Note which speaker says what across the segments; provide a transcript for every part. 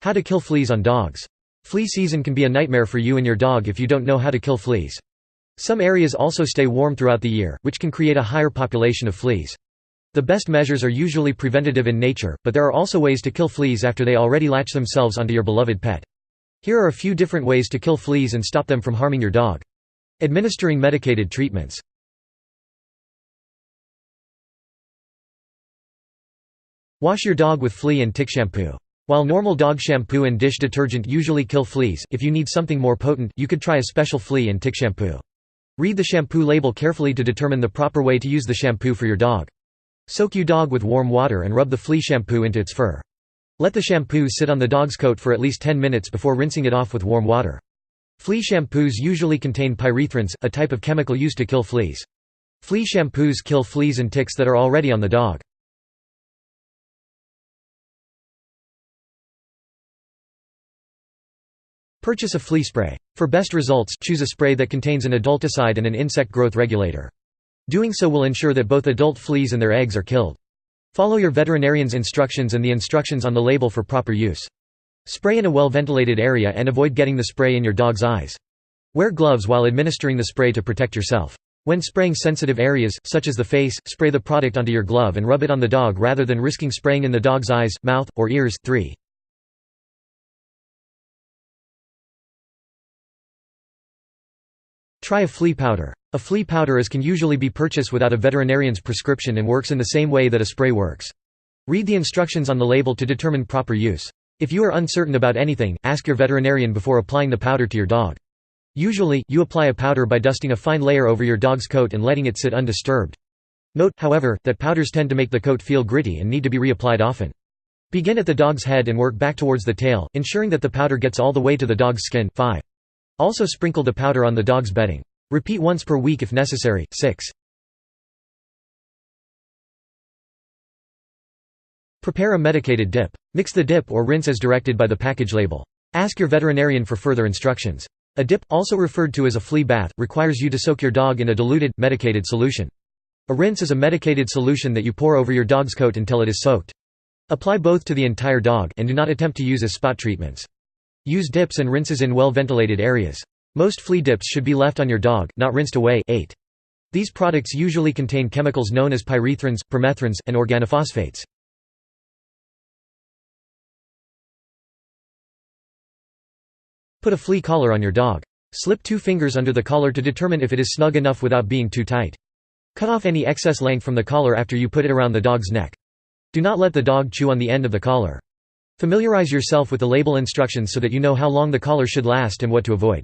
Speaker 1: How to kill fleas on dogs. Flea season can be a nightmare for you and your dog if you don't know how to kill fleas. Some areas also stay warm throughout the year, which can create a higher population of fleas. The best measures are usually preventative in nature, but there are also ways to kill fleas after they already latch themselves onto your beloved pet. Here are a few different ways to kill fleas and stop them from harming your dog. Administering medicated treatments. Wash your dog with flea and tick shampoo. While normal dog shampoo and dish detergent usually kill fleas, if you need something more potent, you could try a special flea and tick shampoo. Read the shampoo label carefully to determine the proper way to use the shampoo for your dog. Soak your dog with warm water and rub the flea shampoo into its fur. Let the shampoo sit on the dog's coat for at least 10 minutes before rinsing it off with warm water. Flea shampoos usually contain pyrethrins, a type of chemical used to kill fleas. Flea shampoos kill fleas and ticks that are already on the dog. Purchase a flea spray. For best results, choose a spray that contains an adulticide and an insect growth regulator. Doing so will ensure that both adult fleas and their eggs are killed. Follow your veterinarian's instructions and the instructions on the label for proper use. Spray in a well-ventilated area and avoid getting the spray in your dog's eyes. Wear gloves while administering the spray to protect yourself. When spraying sensitive areas, such as the face, spray the product onto your glove and rub it on the dog rather than risking spraying in the dog's eyes, mouth, or ears. 3. Try a flea powder. A flea powder can usually be purchased without a veterinarian's prescription and works in the same way that a spray works. Read the instructions on the label to determine proper use. If you are uncertain about anything, ask your veterinarian before applying the powder to your dog. Usually, you apply a powder by dusting a fine layer over your dog's coat and letting it sit undisturbed. Note, however, that powders tend to make the coat feel gritty and need to be reapplied often. Begin at the dog's head and work back towards the tail, ensuring that the powder gets all the way to the dog's skin. 5. Also sprinkle the powder on the dog's bedding. Repeat once per week if necessary. 6. Prepare a medicated dip. Mix the dip or rinse as directed by the package label. Ask your veterinarian for further instructions. A dip, also referred to as a flea bath, requires you to soak your dog in a diluted, medicated solution. A rinse is a medicated solution that you pour over your dog's coat until it is soaked. Apply both to the entire dog and do not attempt to use as spot treatments. Use dips and rinses in well-ventilated areas. Most flea dips should be left on your dog, not rinsed away. 8. These products usually contain chemicals known as pyrethrins, permethrins, and organophosphates. Put a flea collar on your dog. Slip 2 fingers under the collar to determine if it is snug enough without being too tight. Cut off any excess length from the collar after you put it around the dog's neck. Do not let the dog chew on the end of the collar. Familiarize yourself with the label instructions so that you know how long the collar should last and what to avoid.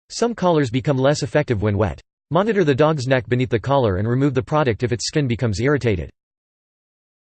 Speaker 1: Some collars become less effective when wet. Monitor the dog's neck beneath the collar and remove the product if its skin becomes irritated.